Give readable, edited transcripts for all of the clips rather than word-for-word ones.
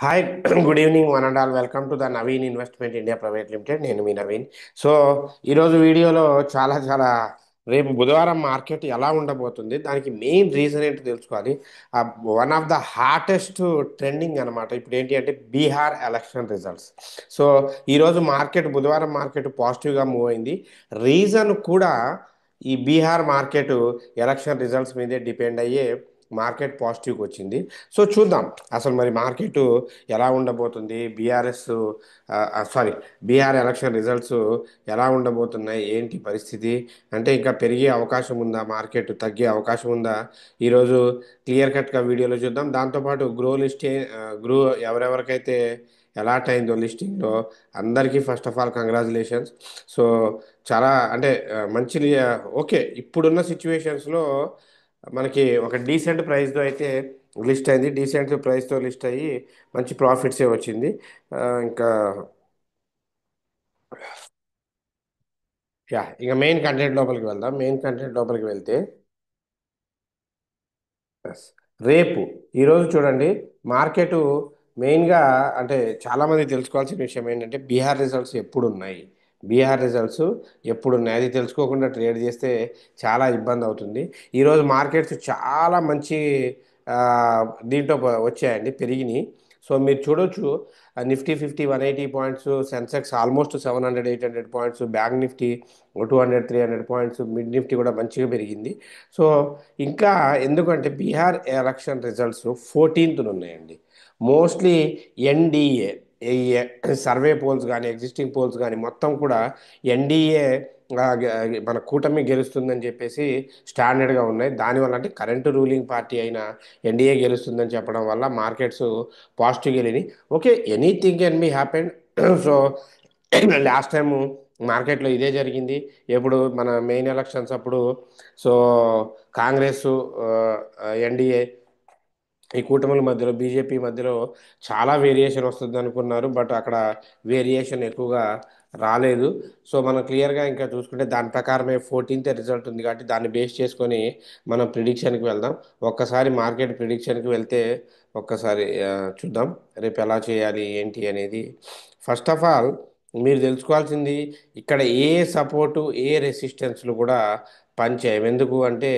Hi good evening one and all welcome to the Naveen investment India private limited. నేను మీ Naveen. So ఈరోజు వీడియోలో చాలా రేపు బుధవారం మార్కెట్ ఎలా ఉండబోతుంది, దానికి మెయిన్ రీజన్ ఏంటో తెలుసుకోవాలి. One of the hottest trending అనమాట ఇప్పుడు ఏంటి అంటే బీహార్ ఎలక్షన్ రిజల్ట్స్. సో ఈరోజు బుధవారం మార్కెట్ పాజిటివ్గా మూవ్ అయింది. రీజన్ కూడా ఈ బీహార్ మార్కెట్ ఎలక్షన్ రిజల్ట్స్ మీదే డిపెండ్ అయ్యే మార్కెట్ పాజిటివ్కి వచ్చింది. సో చూద్దాం అసలు మరి మార్కెట్ ఎలా ఉండబోతుంది, బీహార్ ఎలక్షన్ రిజల్ట్స్ ఎలా ఉండబోతున్నాయి, ఏంటి పరిస్థితి, అంటే ఇంకా పెరిగే అవకాశం ఉందా, మార్కెట్ తగ్గే అవకాశం ఉందా, ఈరోజు క్లియర్ కట్గా వీడియోలో చూద్దాం. దాంతోపాటు గ్రూ ఎవరెవరికైతే ఎలాట్ అయిందో లిస్టింగ్లో అందరికీ first of all congratulations. So చాలా అంటే ఓకే, ఇప్పుడున్న సిచ్యువేషన్స్లో మనకి ఒక డీసెంట్ ప్రైస్తో అయితే లిస్ట్ అయింది. డీసెంట్ ప్రైస్తో లిస్ట్ అయ్యి మంచి ప్రాఫిట్సే వచ్చింది. ఇంకా ఇక మెయిన్ కంటెంట్ లోపలికి వెళ్దాం. మెయిన్ కంటెంట్ లోపలికి వెళ్తే ఎస్. రేపు ఈరోజు చూడండి మార్కెట్ మెయిన్గా అంటే చాలామంది తెలుసుకోవాల్సిన విషయం ఏంటంటే బీహార్ రిజల్ట్స్ ఎప్పుడు ఉన్నాయి, బీహార్ రిజల్ట్స్ ఎప్పుడు ఉన్నాయి అది తెలుసుకోకుండా ట్రేడ్ చేస్తే చాలా ఇబ్బంది అవుతుంది. ఈరోజు మార్కెట్స్ చాలా మంచి ఆ, దీంట్లో వచ్చాయండి, పెరిగినాయి. సో మీరు చూడొచ్చు, Nifty 180 points, Sensex almost 700 800 points, bank Nifty 200 300 points, mid Nifty కూడా మంచిగా పెరిగింది. సో ఇంకా ఎందుకంటే బీహార్ ఎలక్షన్ రిజల్ట్స్ 14th ఉన్నాయండి. మోస్ట్లీ ఎన్డీఏ ఈ సర్వే పోల్స్ కానీ ఎగ్జిస్టింగ్ పోల్స్ కానీ మొత్తం కూడా ఎన్డీఏ మన కూటమి గెలుస్తుందని చెప్పేసి స్టాండర్డ్గా ఉన్నాయి. దానివల్ల అంటే కరెంటు రూలింగ్ పార్టీ అయిన ఎన్డీఏ గెలుస్తుందని చెప్పడం వల్ల మార్కెట్స్ పాజిటివ్ వెళ్ళినాయి. Okay, anything can be happen. So last time మార్కెట్లో ఇదే జరిగింది. ఎప్పుడు మన మెయిన్ ఎలక్షన్స్ అప్పుడు. సో కాంగ్రెస్, ఎన్డీఏ ఈ కూటముల మధ్యలో బీజేపీ మధ్యలో చాలా వేరియేషన్ వస్తుంది అనుకున్నారు, బట్ అక్కడ వేరియేషన్ ఎక్కువగా రాలేదు. సో మనం క్లియర్గా ఇంకా చూసుకుంటే దాని ప్రకారమే 14th రిజల్ట్ ఉంది కాబట్టి దాన్ని బేస్ చేసుకొని మనం ప్రిడిక్షన్కి వెళ్దాం. ఒక్కసారి మార్కెట్ ప్రిడిక్షన్కి వెళ్తే ఒక్కసారి చూద్దాం రేపు ఎలా చేయాలి ఏంటి అనేది. ఫస్ట్ ఆఫ్ ఆల్ మీరు తెలుసుకోవాల్సింది, ఇక్కడ ఏ సపోర్టు ఏ రెసిస్టెన్స్లు కూడా పనిచేయవు. ఎందుకు అంటే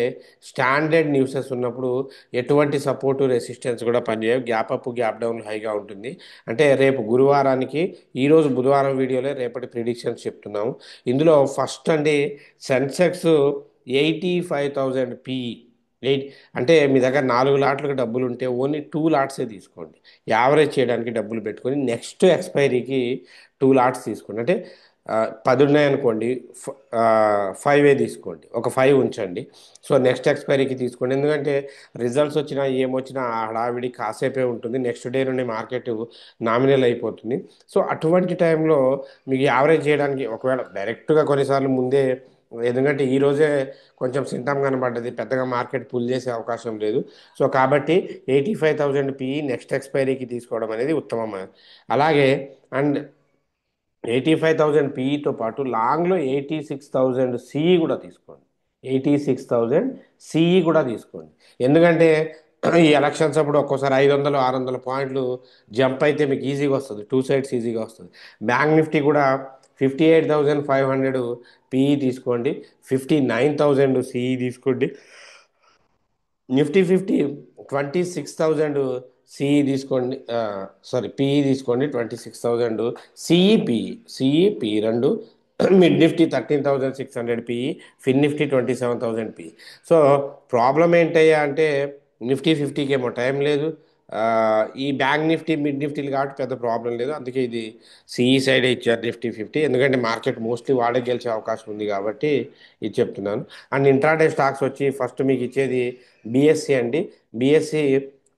స్టాండర్డ్ న్యూసెస్ ఉన్నప్పుడు ఎటువంటి సపోర్టు రెసిస్టెన్స్ కూడా పనిచేయవు. గ్యాప్ అప్ గ్యాప్ డౌన్ హైగా ఉంటుంది. అంటే రేపు గురువారానికి ఈరోజు బుధవారం వీడియోలో రేపటి ప్రిడిక్షన్స్ చెప్తున్నాము. ఇందులో ఫస్ట్ అండి సెన్సెక్స్ 85,000 పిఈ. ఎయిట్ అంటే మీ దగ్గర 4 లాట్లకు డబ్బులు ఉంటే ఓన్లీ 2 లాట్సే తీసుకోండి. యావరేజ్ చేయడానికి డబ్బులు పెట్టుకొని నెక్స్ట్ ఎక్స్పైరీకి 2 లాట్స్ తీసుకోండి. అంటే 10 ఉన్నాయనుకోండి, 5 తీసుకోండి, ఒక 5 ఉంచండి. సో నెక్స్ట్ ఎక్స్పైరీకి తీసుకోండి. ఎందుకంటే రిజల్ట్స్ వచ్చినా ఏమొచ్చినా ఆ హడావిడి కాసేపే ఉంటుంది. నెక్స్ట్ డే నుండి మార్కెట్ నామినల్ అయిపోతుంది. సో అటువంటి టైంలో మీకు యావరేజ్ చేయడానికి ఒకవేళ డైరెక్ట్గా కొన్నిసార్లు ముందే, ఎందుకంటే ఈరోజే కొంచెం సింటమ్ కనబడ్డది, పెద్దగా మార్కెట్ పుల్ చేసే అవకాశం లేదు. సో కాబట్టి 85,000 పిఈ నెక్స్ట్ ఎక్స్పైరీకి తీసుకోవడం అనేది ఉత్తమం. అలాగే అండ్ 85,000 పిఈతో పాటు లాంగ్లో 86,000 సిఈ కూడా తీసుకోండి. 86,000 సిఈ కూడా తీసుకోండి. ఎందుకంటే ఈ ఎలక్షన్స్ అప్పుడు ఒక్కోసారి 500 600 పాయింట్లు జంప్ అయితే మీకు ఈజీగా వస్తుంది, టూ సైడ్స్ ఈజీగా వస్తుంది. బ్యాంక్ నిఫ్టీ కూడా 58,500 పిఈ తీసుకోండి, 59,000 సిఈ తీసుకోండి. నిఫ్టీ 50 26,000 సిఈ తీసుకోండి, సారీ పిఈ తీసుకోండి, 26,000 సిఈ పిఈ రెండు. మిడ్ నిఫ్టీ 13,600 పిఈ, ఫిన్ నిఫ్టీ 27,000 పిఈ. సో ప్రాబ్లం ఏంటయ్యా అంటే నిఫ్టీ 50కి ఏమో టైం లేదు. ఆ, ఈ బ్యాంక్ నిఫ్టీ మిడ్ నిఫ్టీలు కాబట్టి పెద్ద ప్రాబ్లం లేదు. అందుకే ఇది సిఈ సైడే ఇచ్చారు నిఫ్టీ 50, ఎందుకంటే మార్కెట్ మోస్ట్లీ వాడే గెలిచే అవకాశం ఉంది కాబట్టి ఇది చెప్తున్నాను. అండ్ ఇంట్రాడే స్టాక్స్ వచ్చి ఫస్ట్ మీకు ఇచ్చేది బిఎస్సి అండి. బిఎస్సి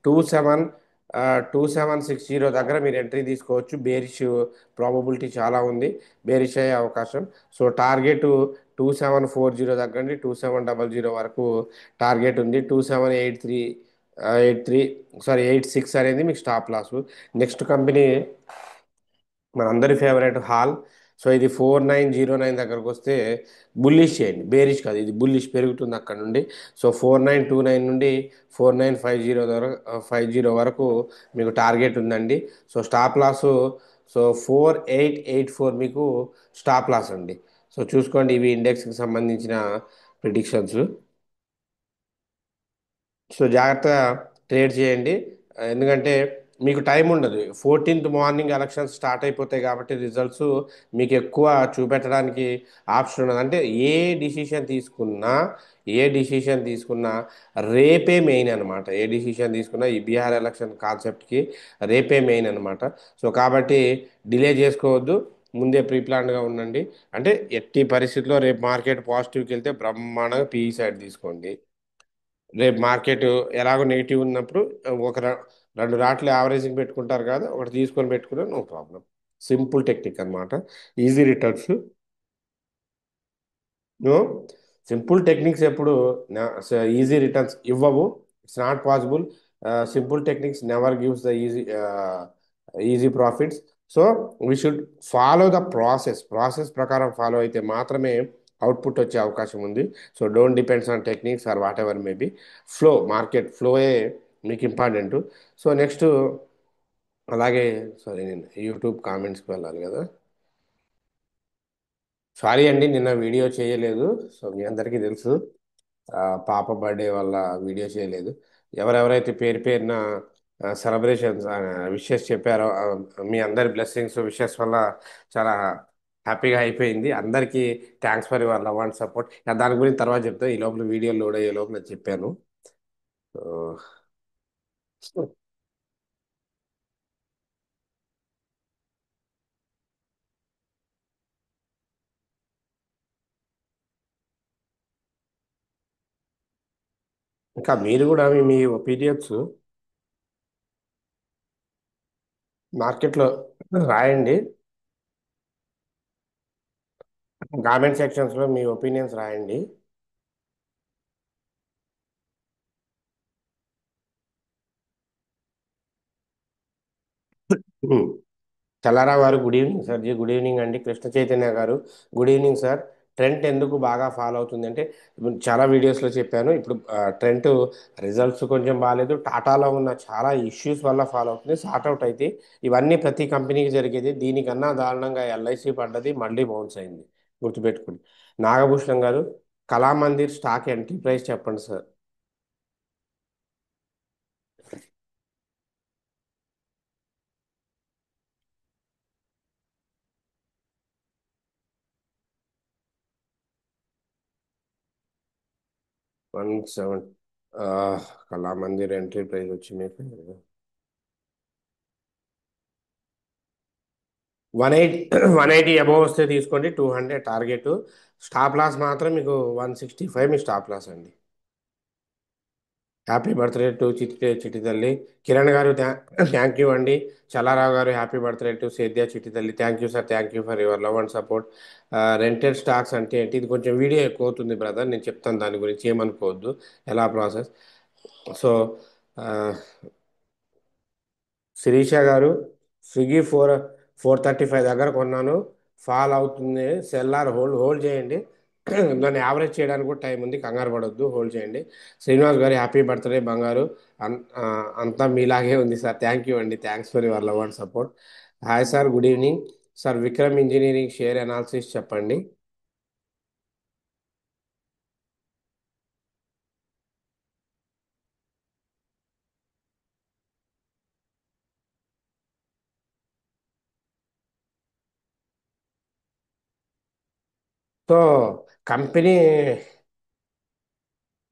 27 2760 దగ్గర మీరు ఎంట్రీ తీసుకోవచ్చు. బేరిష్ ప్రాబబిలిటీ చాలా ఉంది, బేరిష్ అయ్యే అవకాశం. సో టార్గెట్ 2740 దగ్గర నుండి 2700 వరకు టార్గెట్ ఉంది. 86 అనేది మీకు స్టాప్ లాస్. నెక్స్ట్ కంపెనీ మనందరి ఫేవరెట్ హాల్. సో ఇది 4909 దగ్గరకు వస్తే బుల్లిష్ చేయండి, బేరిష్ కాదు, ఇది బుల్లిష్ పెరుగుతుంది అక్కడ నుండి. సో 4929 నుండి 4950 వరకు మీకు టార్గెట్ ఉందండి. సో స్టాప్ లాస్, సో 4884 మీకు స్టాప్ లాస్ అండి. సో చూసుకోండి, ఇవి ఇండెక్స్కి సంబంధించిన ప్రిడిక్షన్స్. సో జాగ్రత్తగా ట్రేడ్ చేయండి. ఎందుకంటే మీకు టైం ఉండదు. 14th మార్నింగ్ ఎలక్షన్స్ స్టార్ట్ అయిపోతాయి కాబట్టి రిజల్ట్స్ మీకు ఎక్కువ చూపెట్టడానికి ఆప్షన్ ఉండదు. అంటే ఏ డిసిషన్ తీసుకున్నా ఏ డిసిషన్ తీసుకున్నా రేపే మెయిన్ అనమాట. ఏ డిసిషన్ తీసుకున్నా ఈ బీహార్ ఎలక్షన్ కాన్సెప్ట్కి రేపే మెయిన్ అనమాట. సో కాబట్టి డిలే చేసుకోవద్దు, ముందే ప్రీ ప్లాన్డ్గా ఉండండి. అంటే ఎట్టి పరిస్థితుల్లో రేపు మార్కెట్ పాజిటివ్కి వెళ్తే బ్రహ్మాండంగా పీఈ సైడ్ తీసుకోండి. రేపు మార్కెట్ ఎలాగో నెగిటివ్ ఉన్నప్పుడు ఒక రెండు రాట్లు యావరేజింగ్ పెట్టుకుంటారు కదా, ఒకటి తీసుకొని పెట్టుకున్నా నో ప్రాబ్లం. సింపుల్ టెక్నిక్ అన్నమాట. Easy returns. No, simple techniques ఎప్పుడు ఈజీ రిటర్న్స్ ఇవ్వవు. It's not possible. Simple techniques never gives the easy profits. So we should follow the process ప్రకారం ఫాలో అయితే మాత్రమే అవుట్పుట్ వచ్చే అవకాశం ఉంది. So don't depends on techniques or whatever may be. Market ఫ్లోయే మీకు important. So next, అలాగే, sorry, నేను యూట్యూబ్ కామెంట్స్కి వెళ్ళాలి కదా. సారీ అండి, నిన్న వీడియో చేయలేదు. సో మీ అందరికీ తెలుసు, పాప బర్త్డే వల్ల వీడియో చేయలేదు. ఎవరెవరైతే పేరు పేరున సెలబ్రేషన్స్ విషెస్ చెప్పారో, మీ అందరి బ్లెస్సింగ్స్ విషెస్ వల్ల చాలా హ్యాపీగా అయిపోయింది. అందరికీ thanks for your love and support. దాని గురించి తర్వాత చెప్తా, ఈ లోపల వీడియో లోడ్ అయ్యే లోపల చెప్పాను. సో, ఇంకా మీరు కూడా మీ ఒపీనియన్స్ మార్కెట్లో రాయండి. కామెంట్ సెక్షన్స్లో మీ ఒపీనియన్స్ రాయండి. చల్లారావు గారు గుడ్ ఈవినింగ్ సార్. జీ గుడ్ ఈవినింగ్ అండి. కృష్ణ చైతన్య గారు గుడ్ ఈవినింగ్ సార్. ట్రెంట్ ఎందుకు బాగా ఫాలో అవుతుంది అంటే, ఇప్పుడు చాలా వీడియోస్లో చెప్పాను. ఇప్పుడు ట్రెంట్ రిజల్ట్స్ కొంచెం బాగాలేదు, టాటాలో ఉన్న చాలా ఇష్యూస్ వల్ల ఫాలో అవుతుంది. సార్ట్అవుట్ అయితే ఇవన్నీ ప్రతి కంపెనీకి జరిగేది. దీనికన్నా దారుణంగా ఎల్ఐసి పడ్డది, మళ్ళీ బౌన్స్ అయింది, గుర్తుపెట్టుకోండి. నాగభూషణం గారు, కళామందిర్ స్టాక్ ఎంట్రీ ప్రైస్ చెప్పండి సార్. 17, కళామందిర్ ఎంట్రీ ప్రైస్ వచ్చి మీకు 180. 180 అబోవ్ వస్తే తీసుకోండి, 200 టార్గెట్. స్టాప్ లాస్ మాత్రం మీకు 165 మీ స్టాప్ లాస్ అండి. హ్యాపీ బర్త్డే టు చిట్టి తల్లి. కిరణ్ గారు థ్యాంక్ యూ అండి. చల్లారావు గారు హ్యాపీ బర్త్డే టు సేద్య చిట్టి తల్లి. Thank you sir, thank you for your love and support. Rented stocks అంటే ఏంటి? ఇది కొంచెం వీడియో ఎక్కువ అవుతుంది బ్రదర్, నేను చెప్తాను దాని గురించి, ఏమనుకోవద్దు, ఎలా ప్రాసెస్. సో శిరీష గారు, స్విగ్గీ 435 దగ్గర కొన్నాను, ఫాల్ అవుతుంది, సెల్లార్ హోల్డ్ చేయండి. దాన్ని యావరేజ్ చేయడానికి కూడా టైం ఉంది, కంగారు పడొద్దు, హోల్డ్ చేయండి. శ్రీనివాస్ గారు హ్యాపీ బర్త్డే బంగారు. అంతా మీలాగే ఉంది సార్. థ్యాంక్ యూ అండి, thanks for your love and support. Hi sir, good evening sir. Vikram engineering share analysis చెప్పండి. సో కంపెనీ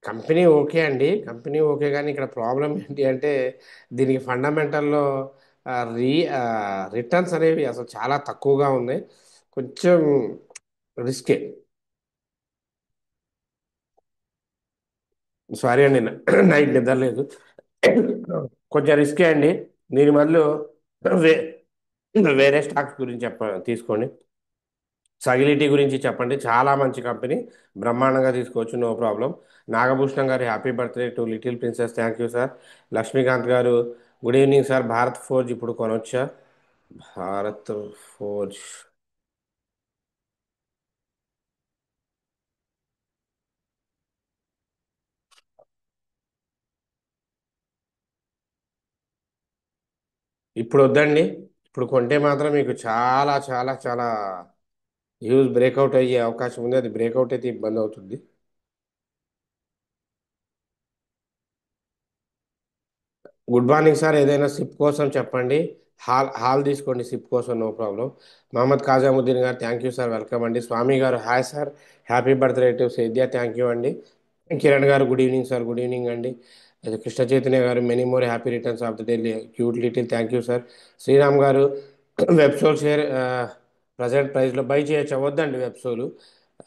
కంపెనీ ఓకే అండి, కంపెనీ ఓకే, కానీ ఇక్కడ ప్రాబ్లం ఏంటి అంటే, దీనికి ఫండమెంటల్లో రీ రిటర్న్స్ అనేవి అసలు చాలా తక్కువగా ఉన్నాయి. కొంచెం రిస్కే. సారీ అండి, నైట్ నిద్రలేదు, కొంచెం రిస్కే అండి. దీని బదులు వే వేరే స్టాక్స్ గురించి తీసుకోండి. సగిలిటీ గురించి చెప్పండి, చాలా మంచి కంపెనీ, బ్రహ్మాండంగా తీసుకోవచ్చు, no problem. Nagabhushanam garu happy birthday to little princess. Thank you sir. Lakshmikanth garu good evening sir. Bharat Forge ఇప్పుడు కొనొచ్చా? భారత్ ఫోర్జ్ ఇప్పుడు వద్దండి. ఇప్పుడు కొంటే మాత్రం మీకు చాలా చాలా చాలా యూజ్ బ్రేక్అవుట్ అయ్యే అవకాశం ఉంది. అది బ్రేక్అవుట్ అయితే ఇబ్బంది అవుతుంది. Good morning sir. ఏదైనా సిప్ కోసం చెప్పండి. హాల్ తీసుకోండి సిప్ కోసం, నో ప్రాబ్లం. మహమ్మద్ ఖాజాముద్దీన్ గారు థ్యాంక్ యూ సార్, వెల్కమ్ అండి. Swamy garu hi sir, happy birthday to Sedya, thank you అండి. Kiran garu good evening sir, good evening అండి. అది Krishna Chaitanya garu many more happy returns of the day, cute little, thank you sir. Sriram garu Websol share present ప్రైస్లో buy చేయొచ్చా? వద్దండి వెబ్సోలు.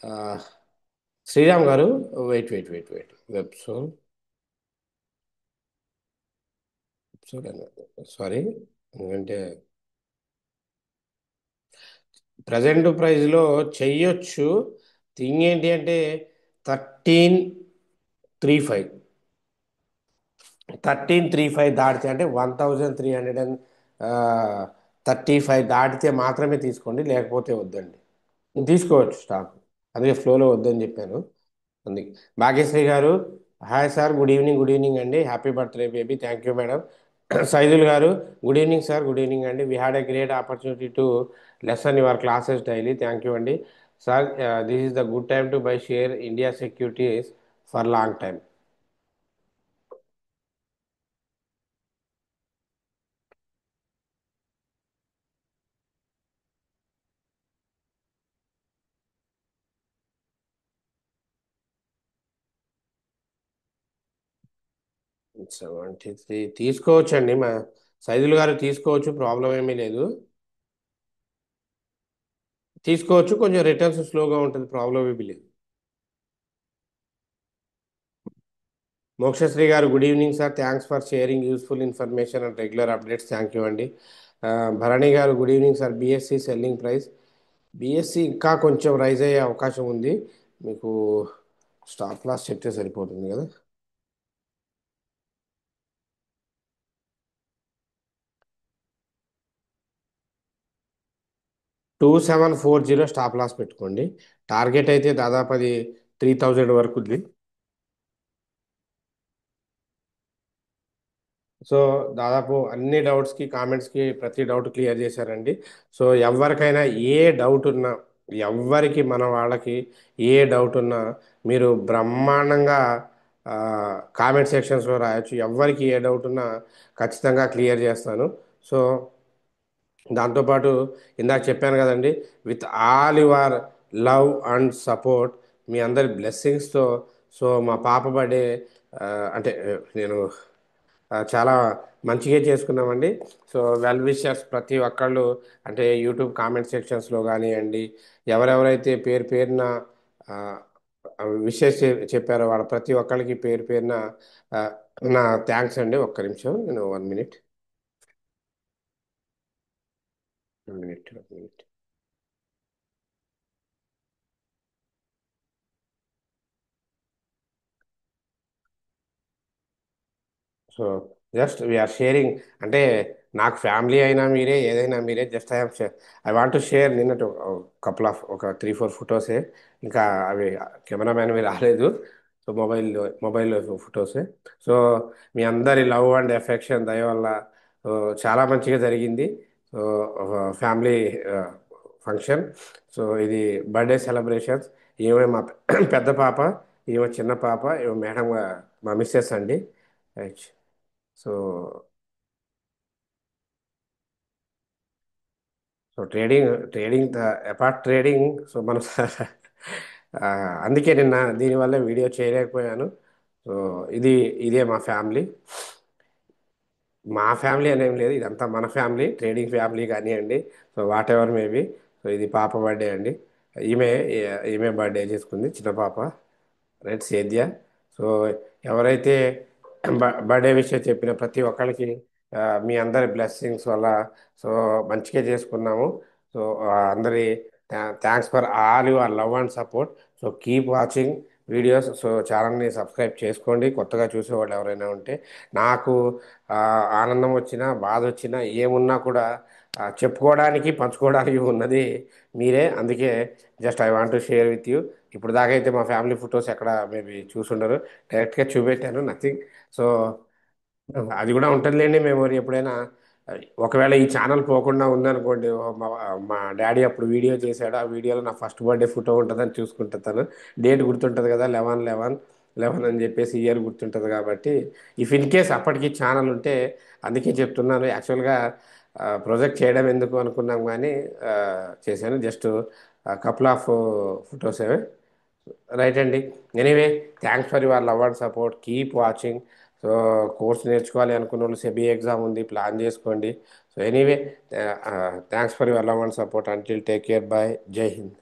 ఆ, Sriram garu wait wait wait wait, Websol sorry, ఎందుకంటే present ప్రైస్లో చెయ్యొచ్చు. థింగ్ ఏంటి అంటే 1335, 1335 దాటితే అంటే 1335 దాటితే మాత్రమే తీసుకోండి, లేకపోతే వద్దండి. తీసుకోవచ్చు స్టాక్, అందుకే ఫ్లోలో వద్దని చెప్పాను. అందుకే Bhagyashree garu hi sir, good evening, good evening అండి, happy birthday baby, thank you madam. Saidul garu good evening sir, good evening అండి. We had a great opportunity to lesson your classes daily, thank you అండి. Sir this is the good time to buy share India securities for long time. తీసుకోవచ్చండి మా సైదుల్ గారు, తీసుకోవచ్చు, problem ఏమీ లేదు. తీసుకోవచ్చు, కొంచెం రిటర్న్స్ స్లోగా ఉంటుంది, ప్రాబ్లం ఏమీ లేదు. మోక్షశ్రీ గారు good evening sir, thanks for sharing useful information and regular updates, thank you అండి. Bharani garu good evening sir, BSc selling price. BSc ఇంకా కొంచెం రైజ్ అయ్యే అవకాశం ఉంది. మీకు స్టాప్ లాస్ చెప్తే సరిపోతుంది కదా. 2740 స్టాప్ లాస్ పెట్టుకోండి. టార్గెట్ అయితే దాదాపు అది 3000 వరకు ఉంది. సో దాదాపు అన్ని డౌట్స్కి, కామెంట్స్కి ప్రతి డౌట్ క్లియర్ చేశారండి. సో ఎవరికైనా ఏ డౌట్ ఉన్నా, ఎవరికి మన వాళ్ళకి ఏ డౌట్ ఉన్నా మీరు బ్రహ్మాండంగా కామెంట్ సెక్షన్స్లో రాయొచ్చు. ఎవరికి ఏ డౌట్ ఉన్నా ఖచ్చితంగా క్లియర్ చేస్తాను. సో దాంతోపాటు ఇందాక చెప్పాను కదండి, with all your love and support, మీ అందరి బ్లెస్సింగ్స్తో, సో మా పాప బర్త్డే అంటే నేను చాలా మంచిగా చేసుకున్నామండి. సో వెల్ విషర్స్ ప్రతి ఒక్కళ్ళు, అంటే యూట్యూబ్ కామెంట్ సెక్షన్స్లో కానివ్వండి, ఎవరెవరైతే పేరు పేరున విషెస్ చెప్పారో వాళ్ళ ప్రతి ఒక్కరికి పేరు పేరున ఆ, నా థ్యాంక్స్ అండి. ఒక్క నిమిషం, నేను 1 minute, 1 minute, 1 minute. So just we're sharing, అంటే నాకు ఫ్యామిలీ అయినా మీరే, ఏదైనా మీరే, just I want to share. నిన్నటి కపుల్ ఆఫ్ ఒక 3-4 ఫొటోసే, ఇంకా అవి కెమెరామ్యాన్వి రాలేదు. సో మొబైల్లో ఫొటోసే. సో మీ అందరి లవ్ అండ్ ఎఫెక్షన్ దయ వల్ల సో చాలా మంచిగా జరిగింది. So family function. సో ఇది బర్త్డే సెలబ్రేషన్స్. ఈమె మా పెద్ద పాప, ఈమె చిన్న పాప, ఈమె మేడం మా మిస్సెస్ అండి. Right. So so trading apart trading, so మనం ఆ, అందుకే నిన్న దీనివల్ల వీడియో చేయలేకపోయాను. సో ఇది ఇదే మా ఫ్యామిలీ. మా ఫ్యామిలీ అనేం లేదు, ఇదంతా మన ఫ్యామిలీ, ట్రేడింగ్ ఫ్యామిలీ కానివ్వండి. So what ever maybe. So ఇది పాప బర్త్డే అండి. ఈమె ఈమె బర్త్డే చేసుకుంది, చిన్న పాప, రైట్, సేద్య. సో ఎవరైతే బర్త్డే విషయం చెప్పిన ప్రతి ఒక్కరికి మీ అందరి బ్లెస్సింగ్స్ వల్ల సో మంచిగా చేసుకున్నాము. సో అందరి thanks for all your love and support. So keep watching videos. So ఛానల్ని సబ్స్క్రైబ్ చేసుకోండి, కొత్తగా చూసేవాళ్ళు ఎవరైనా ఉంటే. నాకు ఆ, ఆనందం వచ్చినా బాధ వచ్చినా ఏమున్నా కూడా చెప్పుకోవడానికి పంచుకోవడానికి ఉన్నది మీరే. అందుకే just I want to share with you. ఇప్పుడు దాకా అయితే మా ఫ్యామిలీ ఫొటోస్ ఎక్కడ మేబీ చూసుండరు, డైరెక్ట్గా చూపెట్టాను, నథింగ్. సో అది కూడా ఉంటుందిలేండి మెమొరీ ఎప్పుడైనా. ఒకవేళ ఈ ఛానల్ పోకుండా ఉందనుకోండి, మా మా డాడీ అప్పుడు వీడియో చేశాడు, ఆ వీడియోలో నా ఫస్ట్ బర్త్డే ఫోటో ఉంటుందని చూసుకుంటాను. డేట్ గుర్తుంటుంది కదా, 11/11/11 అని చెప్పేసి ఇయర్ గుర్తుంటుంది కాబట్టి, ఇఫ్ ఇన్ కేస్ అప్పటికి ఛానల్ ఉంటే, అందుకే చెప్తున్నాను. యాక్చువల్గా ప్రొజెక్ట్ చేయడం ఎందుకు అనుకున్నాం కానీ చేశాను. Just couple of photos. Right అండి. Anyway, thanks for your love and support. Keep watching. So course నేర్చుకోవాలి అనుకున్న వాళ్ళు సెబీ ఎగ్జామ్ ఉంది, ప్లాన్ చేసుకోండి. So anyway, thanks for your love and support. Until take care. Bye. జై హింద్.